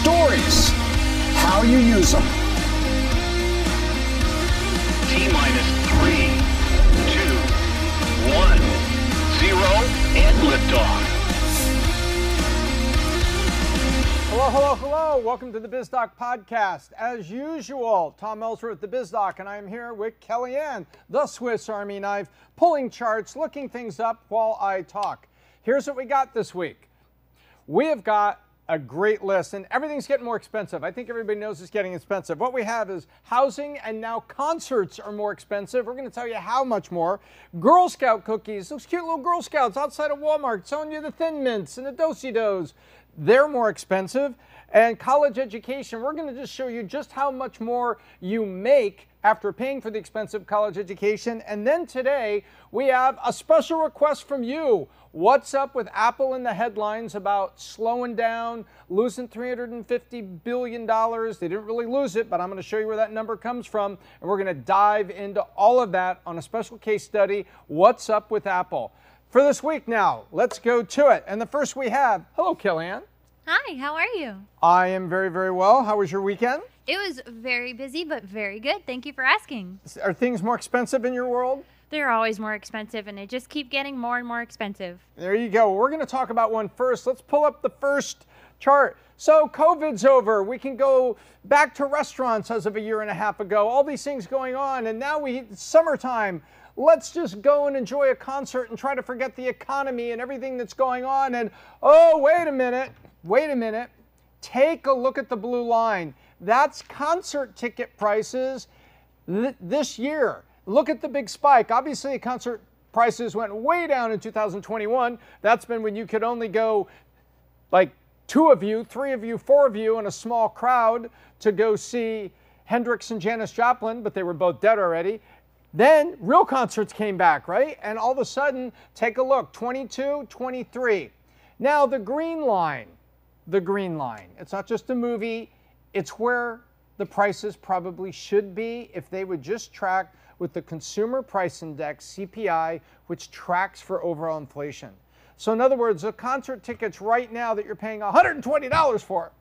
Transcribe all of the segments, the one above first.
stories, how you use them. T-minus 3, 2, 1, 0, and liftoff. Hello, hello, hello. Welcome to the Biz Doc podcast. As usual, Tom Ellsworth, the Biz Doc, and I am here with Kellyanne, the Swiss Army knife, pulling charts, looking things up while I talk. Here's what we got this week. We have got a great list, and everything's getting more expensive. I think everybody knows it's getting expensive. What we have is housing, and now concerts are more expensive. We're going to tell you how much more. Girl Scout cookies, those cute little Girl Scouts outside of Walmart selling you the Thin Mints and the Do-si-dos. They're more expensive. And college education, we're going to just show you just how much more you make after paying for the expensive college education. And then today, we have a special request from you. What's up with Apple in the headlines about slowing down, losing $350 billion? They didn't really lose it, but I'm going to show you where that number comes from. And we're going to dive into all of that on a special case study. What's up with Apple? For this week now, let's go to it. And the first we have, hello, Kellyanne. Hi, how are you? I am very, very well. How was your weekend? It was very busy, but very good. Thank you for asking. Are things more expensive in your world? They're always more expensive, and they just keep getting more and more expensive. There you go. We're going to talk about one first. Let's pull up the first chart. So COVID's over. We can go back to restaurants as of a year and a half ago. All these things going on, and now it's summertime. Let's just go and enjoy a concert and try to forget the economy and everything that's going on. And, oh, wait a minute. Take a look at the blue line. That's concert ticket prices this year. Look at the big spike. Obviously, concert prices went way down in 2021. That's been when you could only go like 2 of you, 3 of you, 4 of you in a small crowd to go see Hendrix and Janis Joplin, but they were both dead already. Then real concerts came back, right? And all of a sudden, take a look, 22, 23. Now the green line. It's not just a movie. It's where the prices probably should be if they would just track with the Consumer Price Index, CPI, which tracks for overall inflation. So in other words, the concert tickets right now that you're paying $120 for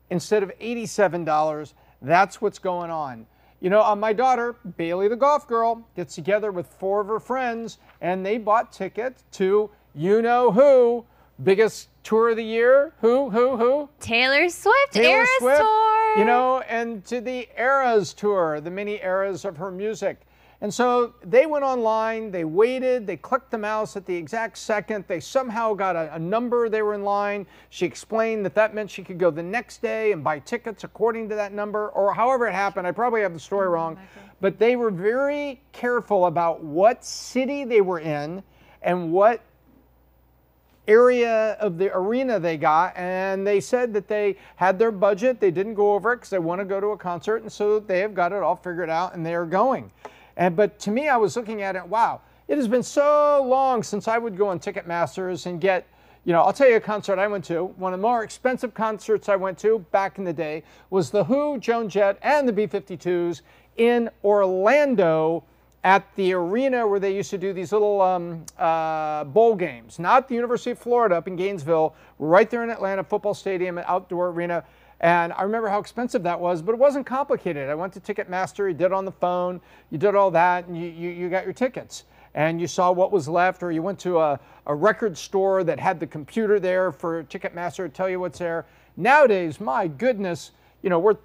instead of $87, that's what's going on. You know, my daughter, Bailey the golf girl, gets together with 4 of her friends, and they bought tickets to you-know-who, biggest tour of the year. Who? Taylor Swift, Eras Tour. You know, and to the Eras Tour, the many eras of her music. And so they went online, they waited, they clicked the mouse at the exact second. They somehow got a number, they were in line. She explained that meant she could go the next day and buy tickets according to that number, or however it happened. I probably have the story wrong. But they were very careful about what city they were in and what area of the arena they got, and they said that they had their budget. They didn't go over it because they want to go to a concert, and so they have got it all figured out, and they are going. But to me, I was looking at it, wow, it has been so long since I would go on Ticketmasters and get, you know, I'll tell you a concert I went to. One of the more expensive concerts I went to back in the day was The Who, Joan Jett, and the B-52s in Orlando, at the arena where they used to do these little bowl games. Not the University of Florida up in Gainesville, right there in Atlanta, football stadium, an outdoor arena. And I remember how expensive that was, but it wasn't complicated. I went to Ticketmaster, you did it on the phone, you did all that, and you got your tickets. And you saw what was left, or you went to a record store that had the computer there for Ticketmaster to tell you what's there. Nowadays, my goodness, you know, we're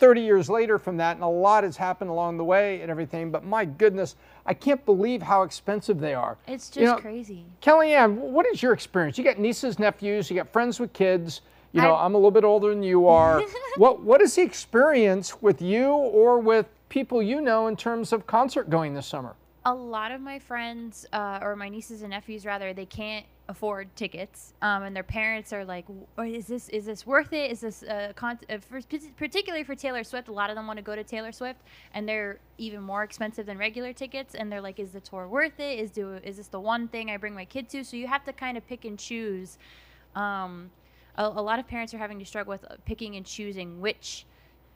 30 years later from that, and a lot has happened along the way and everything, but my goodness, I can't believe how expensive they are. It's just crazy. Kellyanne, what is your experience? You got nieces, nephews, you got friends with kids. You know, I'm a little bit older than you are. What is the experience with you or with people you know in terms of concert going this summer? A lot of my friends, or my nieces and nephews rather, they can't afford tickets, and their parents are like, is this worth it? Is this particularly for Taylor Swift? A lot of them want to go to Taylor Swift, and they're even more expensive than regular tickets, and they're like, is the tour worth it? Is this the one thing I bring my kid to? So you have to kind of pick and choose. A lot of parents are having to struggle with picking and choosing which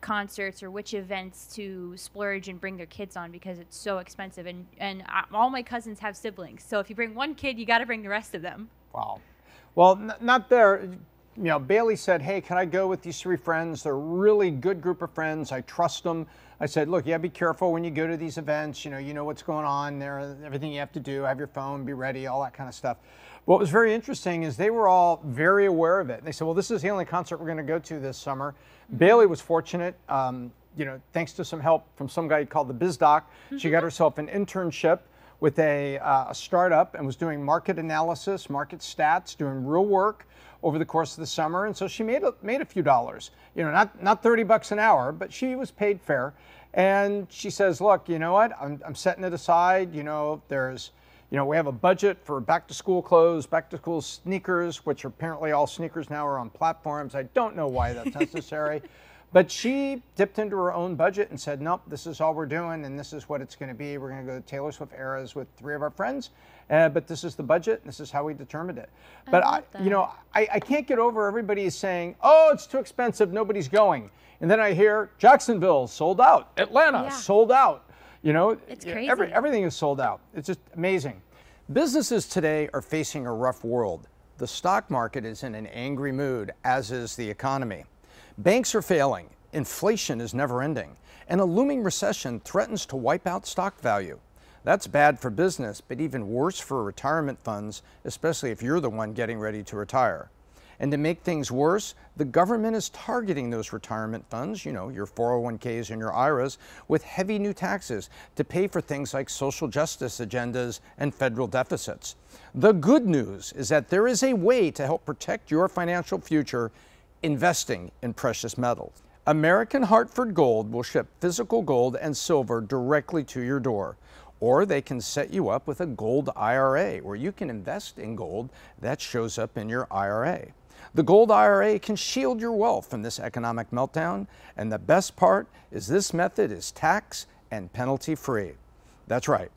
concerts or which events to splurge and bring their kids on because it's so expensive. And all my cousins have siblings. So if you bring one kid, you got to bring the rest of them. Wow. Well, not there. Bailey said, hey, can I go with these 3 friends? They're a really good group of friends. I trust them. I said, look, be careful when you go to these events. You know what's going on there, everything you have to do, have your phone, be ready, all that kind of stuff. What was very interesting is they were all very aware of it. They said, well, this is the only concert we're going to go to this summer. Bailey was fortunate, thanks to some help from some guy called the Biz Doc. She got herself an internship with a startup and was doing market analysis, market stats, doing real work over the course of the summer. And so she made a few dollars, not $30 an hour, but she was paid fair. And she says, look, you know what, I'm setting it aside. There's, we have a budget for back to school clothes, back to school sneakers, which apparently all sneakers now are on platforms. I don't know why that's necessary. But she dipped into her own budget and said, nope, this is all we're doing, and this is what it's going to be. We're going to go to Taylor Swift Eras with 3 of our friends, but this is the budget, and this is how we determined it. But I can't get over everybody saying, oh, it's too expensive, nobody's going. And then I hear Jacksonville sold out, Atlanta sold out. It's crazy. Everything is sold out. It's just amazing. Businesses today are facing a rough world. The stock market is in an angry mood, as is the economy. Banks are failing, inflation is never ending, and a looming recession threatens to wipe out stock value. That's bad for business, but even worse for retirement funds, especially if you're the one getting ready to retire. And to make things worse, the government is targeting those retirement funds, your 401ks and your IRAs, with heavy new taxes to pay for things like social justice agendas and federal deficits. The good news is that there is a way to help protect your financial future: investing in precious metals. American Hartford Gold will ship physical gold and silver directly to your door. Or they can set you up with a gold IRA, where you can invest in gold that shows up in your IRA. The gold IRA can shield your wealth from this economic meltdown, and the best part is this method is tax and penalty free. That's right.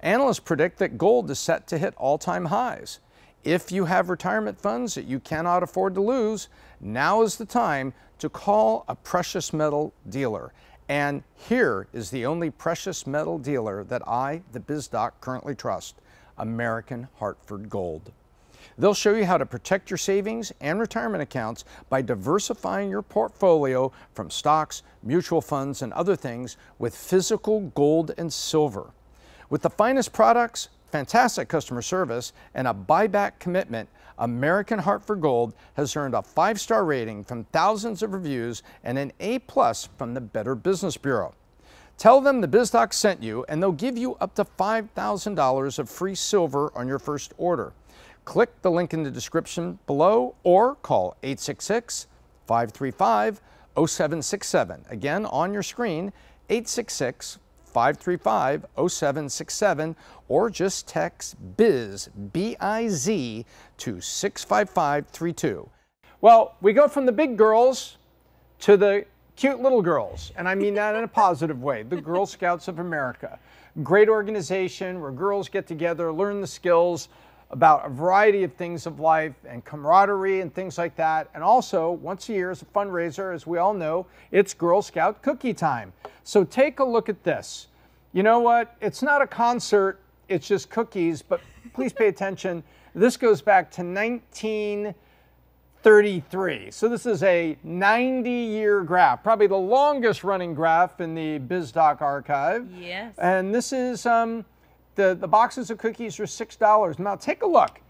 Analysts predict that gold is set to hit all-time highs. If you have retirement funds that you cannot afford to lose, now is the time to call a precious metal dealer. And here is the only precious metal dealer that I, the Biz Doc, currently trust: American Hartford Gold. They'll show you how to protect your savings and retirement accounts by diversifying your portfolio from stocks, mutual funds, and other things with physical gold and silver. With the finest products, fantastic customer service, and a buyback commitment, American Hartford Gold has earned a 5-star rating from thousands of reviews and an A+ from the Better Business Bureau. Tell them the Biz Doc sent you, and they'll give you up to $5,000 of free silver on your first order. Click the link in the description below or call 866-535-0767. Again, on your screen, 866-535-0767, or just text BIZ, B-I-Z, to 65532. Well, we go from the big girls to the cute little girls, and I mean that in a positive way. The Girl Scouts of America. Great organization where girls get together, learn the skills about a variety of things of life and camaraderie and things like that. And also, once a year as a fundraiser, as we all know, it's Girl Scout cookie time. So take a look at this. You know what? It's not a concert, it's just cookies, but please pay attention. This goes back to 1933. So this is a 90-year graph, probably the longest running graph in the Biz Doc archive. Yes. And this is the boxes of cookies are $6. Now take a look.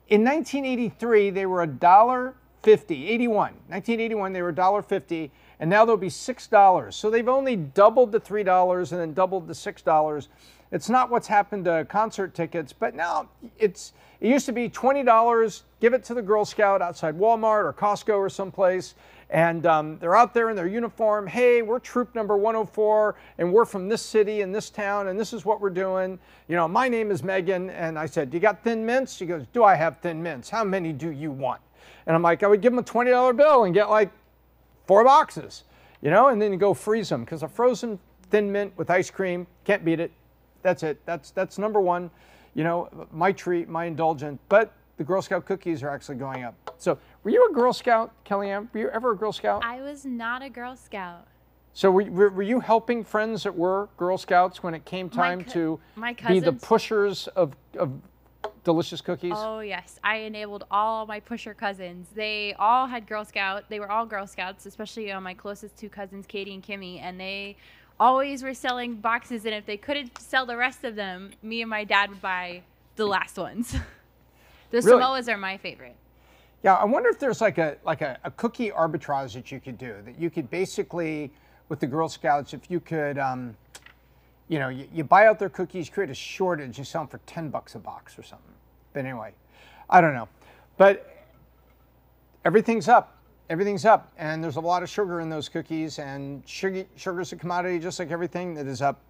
In 1983, they were $1.50. 1981, they were $1.50, and now they'll be $6. So they've only doubled to $3 and then doubled to $6. It's not what's happened to concert tickets, but now it used to be $20. Give it to the Girl Scout outside Walmart or Costco or someplace. And they're out there in their uniform. Hey, we're troop number 104, and we're from this city and this town, and this is what we're doing. My name is Megan, and I said, you got Thin Mints? She goes, do I have Thin Mints? How many do you want? And I'm like, I would give them a $20 bill and get like 4 boxes, and then you go freeze them, because a frozen Thin Mint with ice cream, can't beat it. That's it. That's number one, my treat, my indulgent. But the Girl Scout cookies are actually going up. So were you a Girl Scout, Kellyanne? Were you ever a Girl Scout? I was not a Girl Scout. So were you helping friends that were Girl Scouts when it came time to be the pushers of delicious cookies? Oh, yes. I enabled all my pusher cousins. They all had Girl Scout. They were all Girl Scouts, especially my closest two cousins, Katie and Kimmy, and they always were selling boxes, and if they couldn't sell the rest of them, me and my dad would buy the last ones. The Really? Samoas are my favorite. Yeah, I wonder if there's like a cookie arbitrage that you could do, that you could basically, with the Girl Scouts, if you could, you know, you buy out their cookies, create a shortage, you sell them for $10 a box or something. But anyway, I don't know. But everything's up. Everything's up, and there's a lot of sugar in those cookies, and sugar's a commodity just like everything that is up.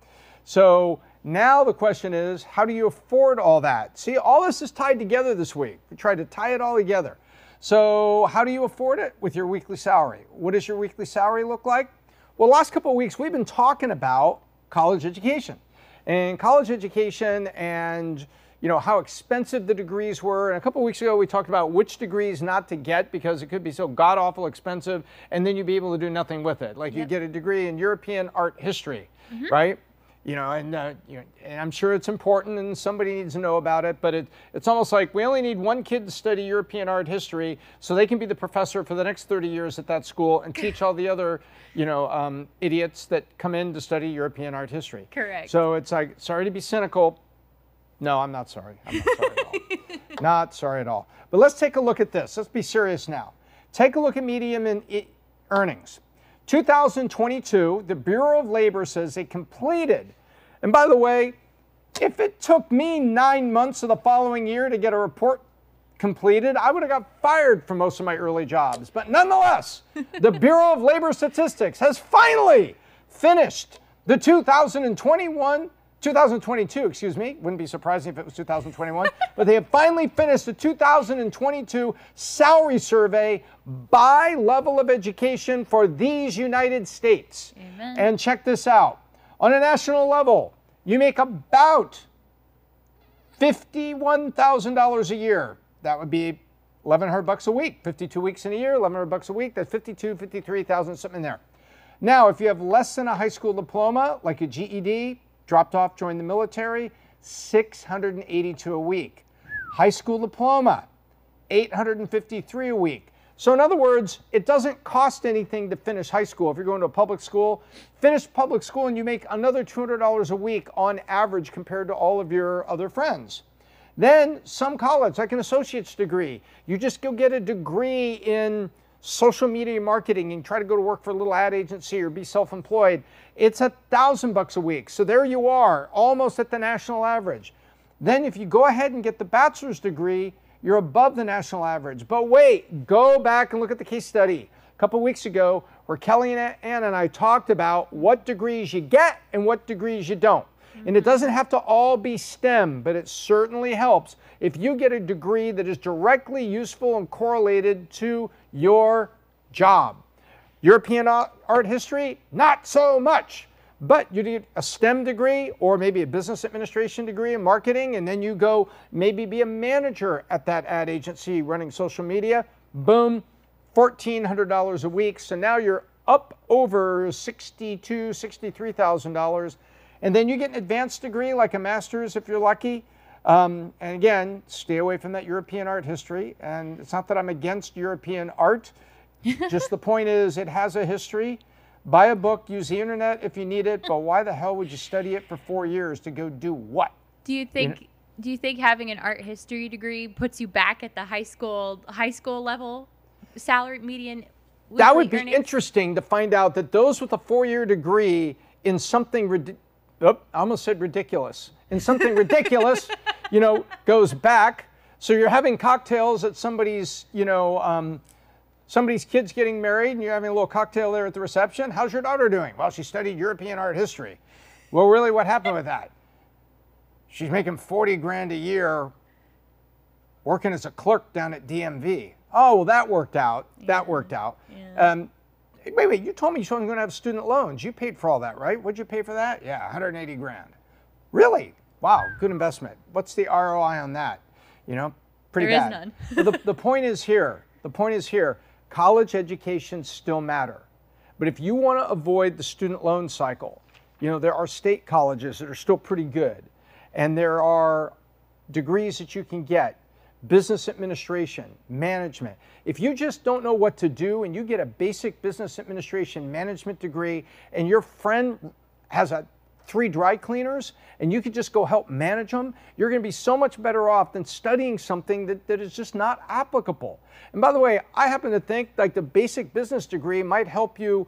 So now the question is, how do you afford all that? See, all this is tied together this week. We tried to tie it all together. So how do you afford it? With your weekly salary. What does your weekly salary look like? Well, last couple of weeks, we've been talking about college education. And college education and you know, how expensive the degrees were. And a couple of weeks ago, we talked about which degrees not to get because it could be so god-awful expensive, and then you'd be able to do nothing with it. Like you get a degree in European art history, right? You know, and I'm sure it's important and somebody needs to know about it, but it's almost like we only need one kid to study European art history so they can be the professor for the next 30 years at that school and teach all the other, you know, idiots that come in to study European art history. Correct. So it's like, sorry to be cynical. No, I'm not sorry. I'm not sorry at all. Not sorry at all. But let's take a look at this. Let's be serious now. Take a look at median earnings. 2022, the Bureau of Labor says they completed, and by the way, if it took me 9 months of the following year to get a report completed, I would have got fired from most of my early jobs. But nonetheless, the Bureau of Labor Statistics has finally finished the 2022, excuse me, wouldn't be surprising if it was 2021, but they have finally finished the 2022 salary survey by level of education for these United States. Amen. And check this out. On a national level, you make about $51,000 a year. That would be $1,100 a week, 52 weeks in a year, $1,100 a week, that's 52, 53,000, something in there. Now, if you have less than a high school diploma, like a GED, dropped off, joined the military, $682 a week. High school diploma, $853 a week. So in other words, it doesn't cost anything to finish high school. If you're going to a public school, finish public school and you make another $200 a week on average compared to all of your other friends. Then some college, like an associate's degree, you just go get a degree in social media marketing and try to go to work for a little ad agency or be self-employed, it's $1,000 a week. So there you are, almost at the national average. Then if you go ahead and get the bachelor's degree, you're above the national average. But wait, go back and look at the case study a couple weeks ago where Kelly and Ann and I talked about what degrees you get and what degrees you don't. And it doesn't have to all be STEM, but it certainly helps if you get a degree that is directly useful and correlated to your job. European art history, not so much. But you need a STEM degree or maybe a business administration degree in marketing, and then you go maybe be a manager at that ad agency running social media. Boom, $1,400 a week. So now you're up over $62,000, $63,000. And then you get an advanced degree like a master's if you're lucky. And again, stay away from that European art history. And it's not that I'm against European art. Just the point is it has a history. Buy a book, use the internet if you need it, but why the hell would you study it for 4 years to go do what? Do you think having an art history degree puts you back at the high school level salary median? That would be earnings? interesting to find out that those with a 4-year degree in something I almost said ridiculous. In something ridiculous, you know, goes back. So you're having cocktails at somebody's, you know, somebody's kid's getting married and you're having a little cocktail there at the reception. How's your daughter doing? Well, she studied European art history. Well, really, what happened with that? She's making 40 grand a year working as a clerk down at DMV. Oh, well, that worked out. Yeah. That worked out. Yeah. Wait, you told me you weren't going to have student loans. You paid for all that, right? What'd you pay for that? Yeah, 180 grand. Really? Wow, good investment. What's the ROI on that? You know, pretty bad. There is none. But the point is here. The point is here. College education still matter. But if you want to avoid the student loan cycle, you know, there are state colleges that are still pretty good. And there are degrees that you can get: business administration, management. If you just don't know what to do and you get a basic business administration management degree and your friend has 3 dry cleaners and you could just go help manage them, you're going to be so much better off than studying something that is just not applicable. And by the way, I happen to think like the basic business degree might help you,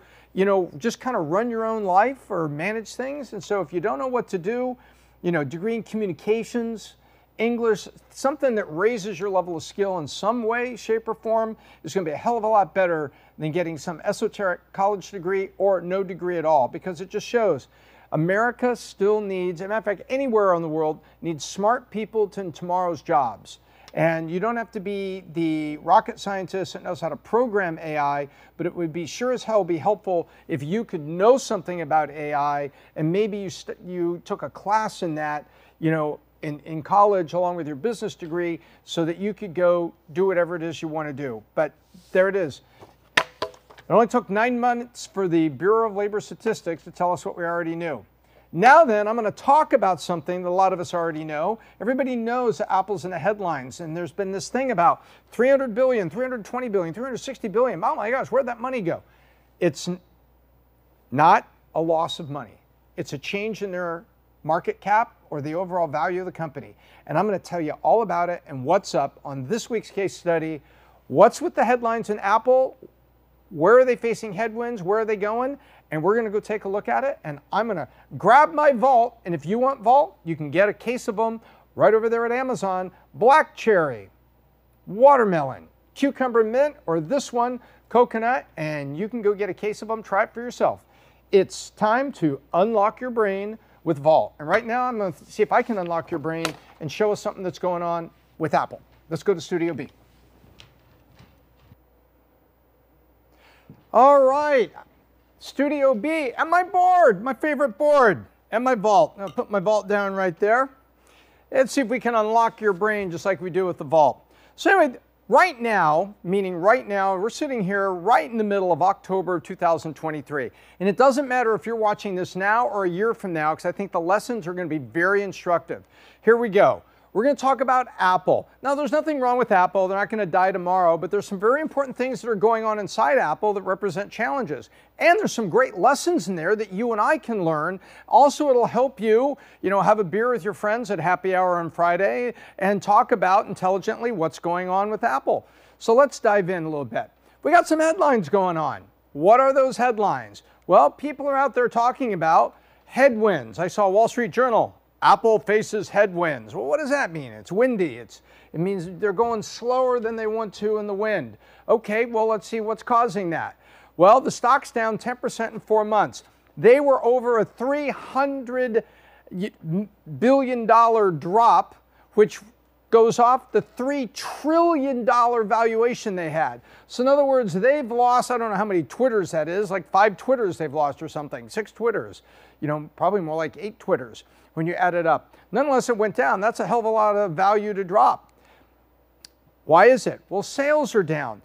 just kind of run your own life or manage things. And so if you don't know what to do, degree in communications, English, something that raises your level of skill in some way, shape, or form is going to be a hell of a lot better than getting some esoteric college degree or no degree at all, because it just shows America still needs, as a matter of fact, anywhere in the world, needs smart people to tomorrow's jobs. And you don't have to be the rocket scientist that knows how to program AI, but it would be sure as hell be helpful if you could know something about AI, and maybe you took a class in that, in college along with your business degree, so that you could go do whatever it is you want to do. But there it is. It only took 9 months for the Bureau of Labor Statistics to tell us what we already knew. Now then, I'm going to talk about something that a lot of us already know. Everybody knows that Apple's in the headlines, and there's been this thing about 300 billion, 320 billion, 360 billion. Oh my gosh, where'd that money go? It's not a loss of money. It's a change in their market cap or the overall value of the company. And I'm going to tell you all about it and what's up on this week's case study. What's with the headlines in Apple? Where are they facing headwinds? Where are they going? And we're going to go take a look at it. And I'm going to grab my Vault. And if you want Vault, you can get a case of them right over there at Amazon. Black cherry, watermelon, cucumber mint, or this one, coconut. And you can go get a case of them. Try it for yourself. It's time to unlock your brain with Vault. And right now I'm going to see if I can unlock your brain and show us something that's going on with Apple. Let's go to Studio B. All right, Studio B, and my board, my favorite board, and my Vault. I'll put my Vault down right there. Let's see if we can unlock your brain just like we do with the Vault. So anyway, right now, meaning right now, we're sitting here right in the middle of October 2023. And it doesn't matter if you're watching this now or a year from now, because I think the lessons are going to be very instructive. Here we go. We're going to talk about Apple. Now, there's nothing wrong with Apple. They're not going to die tomorrow, but there's some very important things that are going on inside Apple that represent challenges. And there's some great lessons in there that you and I can learn. Also, it'll help you, have a beer with your friends at happy hour on Friday and talk about intelligently what's going on with Apple. So let's dive in a little bit. We got some headlines going on. What are those headlines? Well, people are out there talking about headwinds. I saw Wall Street Journal. Apple faces headwinds. Well, what does that mean? It's windy. It means they're going slower than they want to in the wind. Okay, well, let's see what's causing that. Well, the stock's down 10% in 4 months. They were over a $300 billion drop, which goes off the $3 trillion valuation they had. So in other words, they've lost, I don't know how many Twitters that is, like 5 Twitters they've lost or something, 6 Twitters, probably more like 8 Twitters when you add it up. Nonetheless, it went down. That's a hell of a lot of value to drop. Why is it? Well, sales are down.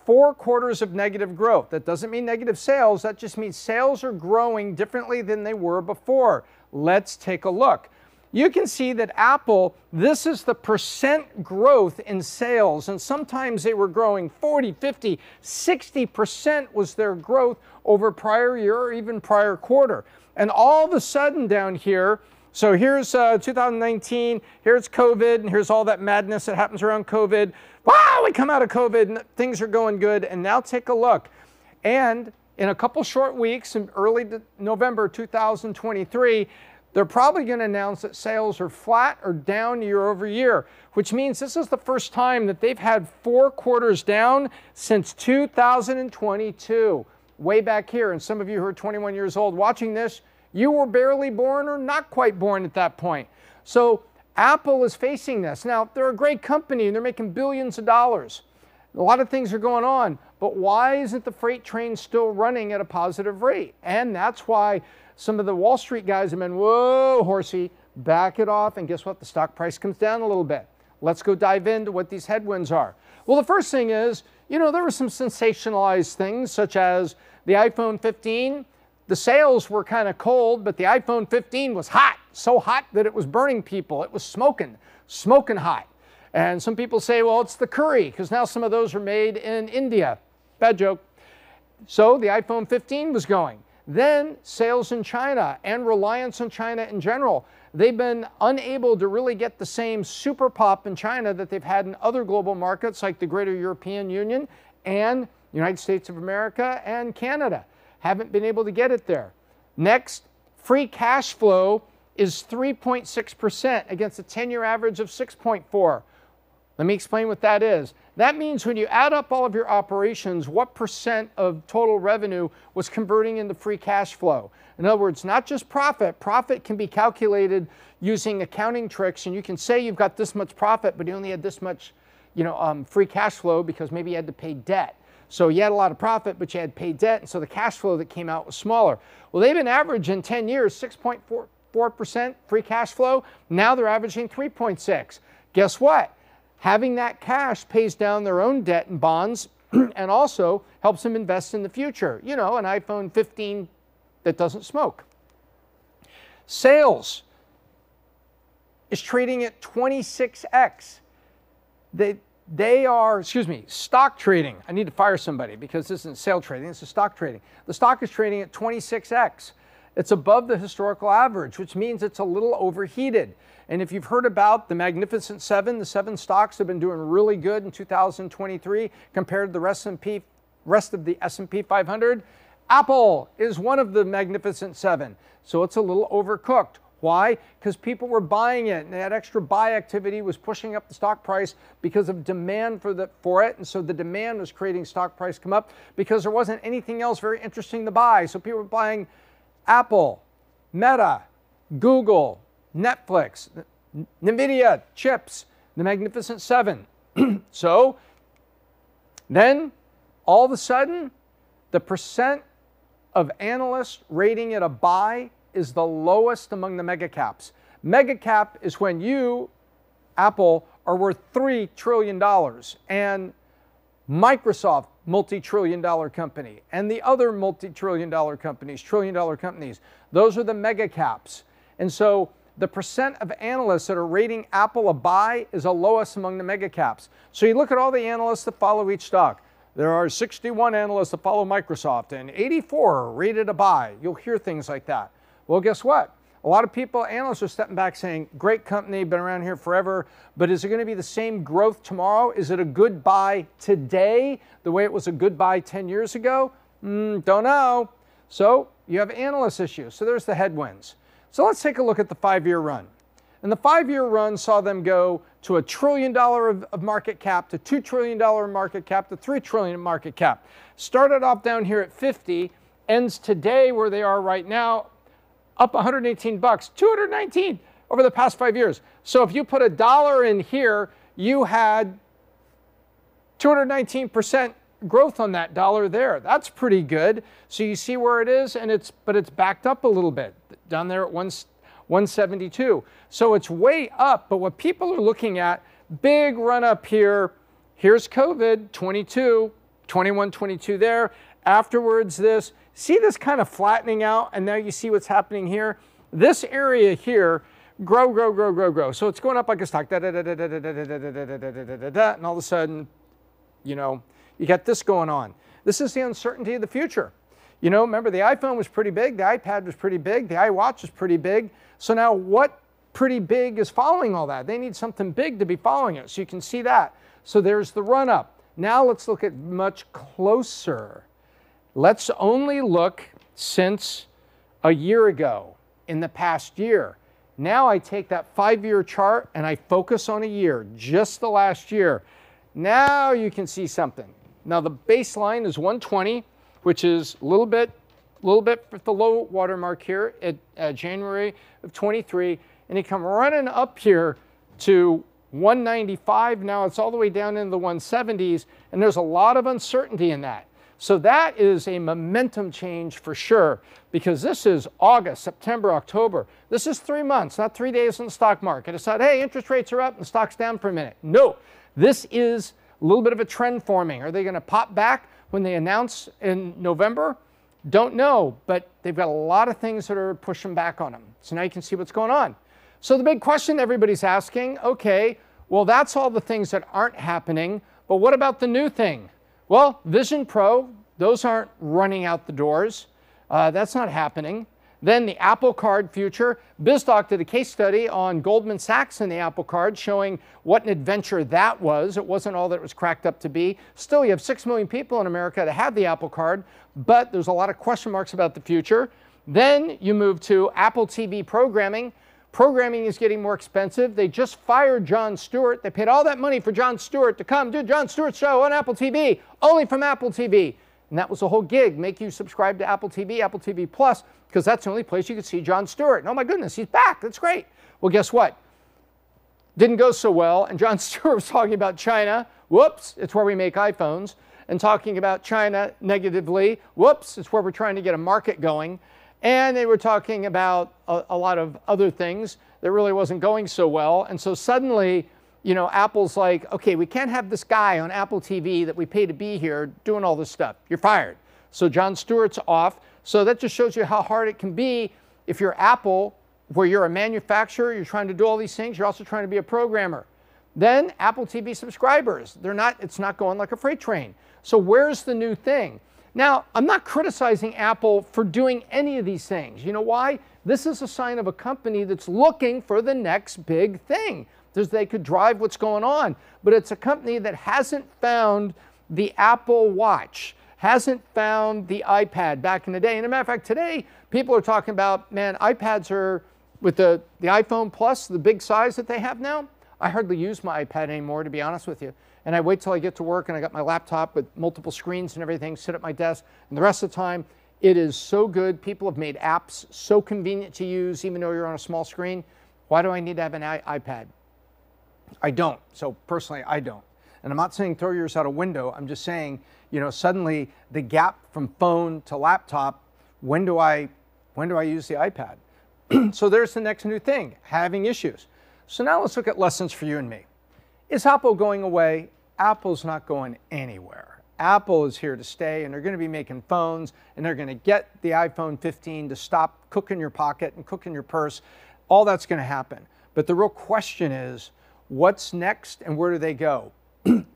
4 quarters of negative growth. That doesn't mean negative sales. That just means sales are growing differently than they were before. Let's take a look. You can see that Apple, this is the percent growth in sales. And sometimes they were growing 40, 50, 60% was their growth over prior year or even prior quarter. And all of a sudden down here, so here's 2019, here's COVID, and here's all that madness that happens around COVID. Wow, we come out of COVID and things are going good. And now take a look. And in a couple short weeks, in early November 2023, they're probably going to announce that sales are flat or down year over year, which means this is the first time that they've had 4 quarters down since 2022, way back here. And some of you who are 21 years old watching this, you were barely born or not quite born at that point. So Apple is facing this. Now, they're a great company and they're making billions of dollars. A lot of things are going on, but why isn't the freight train still running at a positive rate? And that's why some of the Wall Street guys have been, whoa, horsey, back it off. And guess what? The stock price comes down a little bit. Let's go dive into what these headwinds are. Well, the first thing is, there were some sensationalized things such as the iPhone 15. The sales were kind of cold, but the iPhone 15 was hot. so hot that it was burning people. It was smoking hot. And some people say, well, it's the curry, because now some of those are made in India. Bad joke. So the iPhone 15 was going. Then sales in China and reliance on China in general. They've been unable to really get the same super pop in China that they've had in other global markets like the greater European Union and United States of America and Canada. Haven't been able to get it there. Next, free cash flow is 3.6% against a 10-year average of 6.4%. Let me explain what that is. That means when you add up all of your operations, what percent of total revenue was converting into free cash flow? In other words, not just profit. Profit can be calculated using accounting tricks, and you can say you've got this much profit, but you only had this much, free cash flow because maybe you had to pay debt. So you had a lot of profit, but you had paid debt, and so the cash flow that came out was smaller. Well, they've been averaging 10 years, 6.4% free cash flow. Now they're averaging 3.6%. Guess what? Having that cash pays down their own debt and bonds and also helps them invest in the future. An iPhone 15 that doesn't smoke. Sales is trading at 26x. Stock trading. I need to fire somebody because this isn't sale trading, this is stock trading. The stock is trading at 26x. It's above the historical average, which means it's a little overheated. And if you've heard about the Magnificent Seven, the 7 stocks have been doing really good in 2023 compared to the rest of the S&P 500. Apple is one of the Magnificent Seven, so it's a little overcooked. Why? Because people were buying it, and that extra buy activity was pushing up the stock price because of demand for it, and so the demand was creating stock price come up because there wasn't anything else very interesting to buy. So people were buying Apple, Meta, Google, Netflix, NVIDIA, chips, the Magnificent Seven. So then all of a sudden, the percent of analysts rating it a buy is the lowest among the mega caps. Mega cap is when you, Apple, are worth $3 trillion and Microsoft, multi-trillion-dollar company, and the other multi-trillion-dollar companies, trillion-dollar companies, those are the mega caps. And so the percent of analysts that are rating Apple a buy is the lowest among the mega caps. So you look at all the analysts that follow each stock. There are 61 analysts that follow Microsoft and 84 are rated a buy. You'll hear things like that. Well, guess what? A lot of people, analysts, are stepping back saying, great company, been around here forever, but is it going to be the same growth tomorrow? Is it a good buy today the way it was a good buy 10 years ago? Don't know. So you have analyst issues. So there's the headwinds. So let's take a look at the 5-year run. And the 5-year run saw them go to $1 trillion of market cap, to $2 trillion market cap, to $3 trillion market cap. Started off down here at 50, ends today where they are right now, up 118 bucks, 219 over the past 5 years. So if you put $1 in here, you had 219% growth on that dollar there. That's pretty good. So you see where it is, and but it's backed up a little bit down there at 172. So it's way up, but what people are looking at, big run up here. Here's COVID, 22, 21, 22 there. Afterwards this. See this kind of flattening out, and now you see what's happening here? This area here, grow. So it's going up like a stock, and all of a sudden, you got this going on. This is the uncertainty of the future. Remember the iPhone was pretty big, the iPad was pretty big, the iWatch was pretty big. So now what pretty big is following all that? They need something big to be following it, so you can see that. So there's the run up. Now let's look at much closer. Let's only look since a year ago, in the past year. Now I take that 5-year chart and I focus on a year, just the last year. Now you can see something. Now the baseline is 120, which is a little bit at the low water mark here at January of 23, and you come running up here to 195. Now it's all the way down into the 170s, and there's a lot of uncertainty in that. So that is a momentum change for sure, because this is August, September, October. This is 3 months, not 3 days in the stock market. It's not, hey, interest rates are up and the stock's down for a minute. No, this is a little bit of a trend forming. Are they going to pop back when they announce in November? Don't know, but they've got a lot of things that are pushing back on them. So now you can see what's going on. So the big question everybody's asking, okay, well, that's all the things that aren't happening, but what about the new thing? Well, Vision Pro, those aren't running out the doors. That's not happening. Then the Apple Card future. Biz Doc did a case study on Goldman Sachs and the Apple Card showing what an adventure that was. It wasn't all that it was cracked up to be. Still, you have 6 million people in America that have the Apple Card, but there's a lot of question marks about the future. Then you move to Apple TV programming. Programming is getting more expensive. They just fired Jon Stewart. They paid all that money for Jon Stewart to come do Jon Stewart's show on Apple TV, only from Apple TV. And that was the whole gig, make you subscribe to Apple TV Plus, because that's the only place you could see Jon Stewart. And oh my goodness, he's back. That's great. Well, guess what? Didn't go so well. And Jon Stewart was talking about China. Whoops, it's where we make iPhones. And talking about China negatively. Whoops, it's where we're trying to get a market going. And they were talking about a lot of other things that really wasn't going so well. And so suddenly, you know, Apple's like, okay, we can't have this guy on Apple TV that we pay to be here doing all this stuff. You're fired. So Jon Stewart's off. So that just shows you how hard it can be if you're Apple, where you're a manufacturer, you're trying to do all these things, you're also trying to be a programmer. Then Apple TV subscribers, it's not going like a freight train. So where's the new thing? Now, I'm not criticizing Apple for doing any of these things. You know why? This is a sign of a company that's looking for the next big thing. They could drive what's going on, but it's a company that hasn't found the Apple Watch, hasn't found the iPad back in the day. And as a matter of fact, today, people are talking about, man, iPads are, with the iPhone Plus, the big size that they have now, I hardly use my iPad anymore, to be honest with you. And I wait till I get to work and I got my laptop with multiple screens and everything, sit at my desk, and the rest of the time, it is so good. People have made apps so convenient to use, even though you're on a small screen. Why do I need to have an iPad? I don't. So personally, I don't. And I'm not saying throw yours out a window. I'm just saying, you know, suddenly the gap from phone to laptop, when do I use the iPad? So there's the next new thing, having issues. So now let's look at lessons for you and me. Is Apple going away? Apple's not going anywhere. Apple is here to stay, and they're going to be making phones, and they're going to get the iPhone 15 to stop cooking your pocket and cooking your purse. All that's going to happen. But the real question is, what's next and where do they go?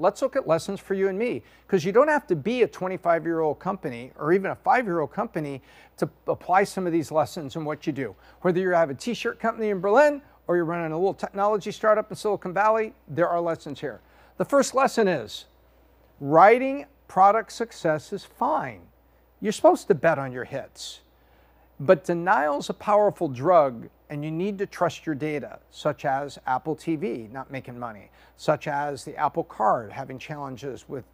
Let's look at lessons for you and me, because you don't have to be a 25-year-old company or even a 5-year-old company to apply some of these lessons in what you do. Whether you have a t-shirt company in Berlin or you're running a little technology startup in Silicon Valley, there are lessons here. The first lesson is writing product success is fine. You're supposed to bet on your hits. But denial's a powerful drug, and you need to trust your data, such as Apple TV not making money, such as the Apple Card having challenges with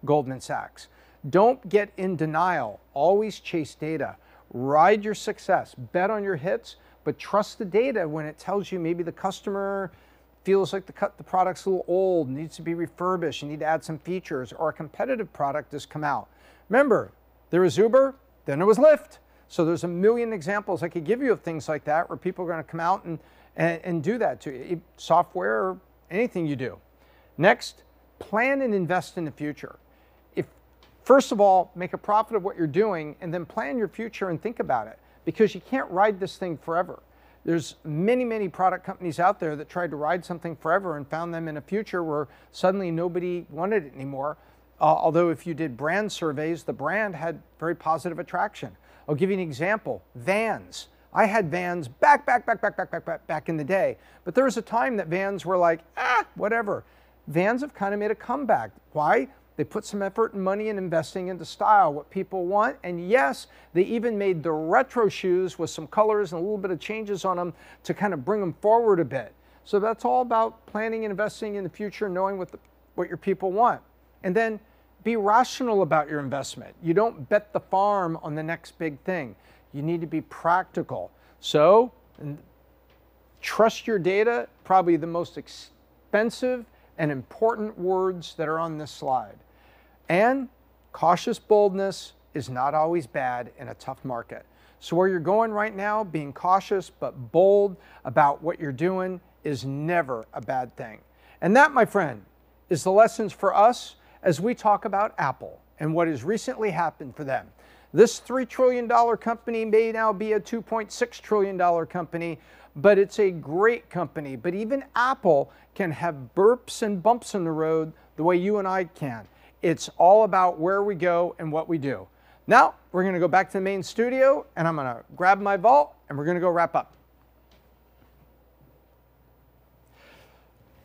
Goldman Sachs. Don't get in denial. Always chase data. Ride your success. Bet on your hits, but trust the data when it tells you maybe the customer feels like the product's a little old, needs to be refurbished, you need to add some features, or a competitive product has come out. Remember, there was Uber, then there was Lyft. So there's a million examples I could give you of things like that where people are going to come out and do that to you. Software or anything you do. Next, plan and invest in the future. First of all, make a profit of what you're doing and then plan your future and think about it, because you can't ride this thing forever. There's many, many product companies out there that tried to ride something forever and found them in a future where suddenly nobody wanted it anymore. Although if you did brand surveys, the brand had very positive attraction. I'll give you an example. Vans. I had Vans back in the day. But there was a time that Vans were like, whatever. Vans have kind of made a comeback. Why? They put some effort and money in investing into style, what people want. And yes, they even made the retro shoes with some colors and a little bit of changes on them to kind of bring them forward a bit. So that's all about planning and investing in the future, knowing what your people want. And then be rational about your investment. You don't bet the farm on the next big thing. You need to be practical. So trust your data, probably the most expensive and important words that are on this slide. And cautious boldness is not always bad in a tough market. So where you're going right now, being cautious but bold about what you're doing is never a bad thing. And that, my friend, is the lessons for us as we talk about Apple and what has recently happened for them. This $3 trillion company may now be a $2.6 trillion company, but it's a great company. But even Apple can have burps and bumps in the road the way you and I can. It's all about where we go and what we do. Now, we're going to go back to the main studio, and I'm going to grab my vault, and we're going to go wrap up.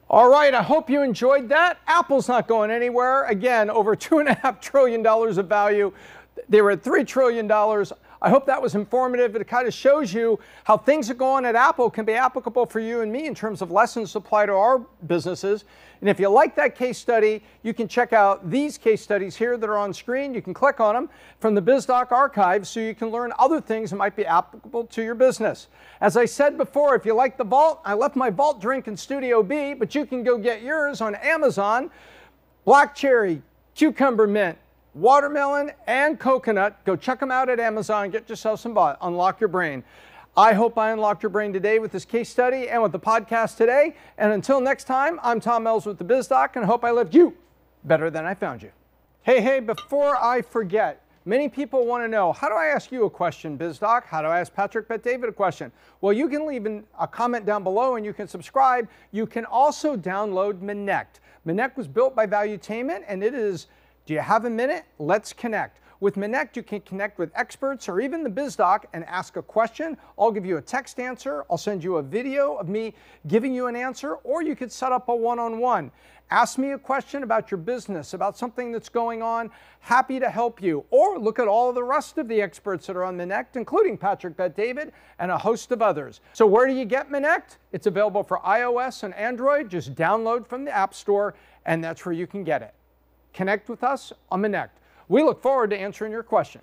All right, I hope you enjoyed that. Apple's not going anywhere. Again, over $2.5 trillion of value. They were at $3 trillion. I hope that was informative. It kind of shows you how things that go on at Apple can be applicable for you and me in terms of lessons to apply to our businesses. And if you like that case study, you can check out these case studies here that are on screen. You can click on them from the Biz Doc archive so you can learn other things that might be applicable to your business. As I said before, if you like the vault, I left my vault drink in Studio B, but you can go get yours on Amazon. Black cherry, cucumber mint, watermelon, and coconut. Go check them out at Amazon. Get yourself some Unlock Your Brain. I hope I unlocked your brain today with this case study and with the podcast today. And until next time, I'm Tom Mills with the Biz Doc, and I hope I left you better than I found you. Hey, before I forget, many people want to know, how do I ask you a question, Biz Doc? How do I ask Patrick Bet-David a question? Well, you can leave a comment down below and you can subscribe. You can also download Minect. Minect was built by Valuetainment, and it is, do you have a minute? Let's connect. With Minect, you can connect with experts or even the Biz Doc and ask a question. I'll give you a text answer. I'll send you a video of me giving you an answer, or you could set up a one-on-one. Ask me a question about your business, about something that's going on. Happy to help you. Or look at all of the rest of the experts that are on Minect, including Patrick Bet-David and a host of others. So where do you get Minect? It's available for iOS and Android. Just download from the App Store, and that's where you can get it. Connect with us on Minect. We look forward to answering your question.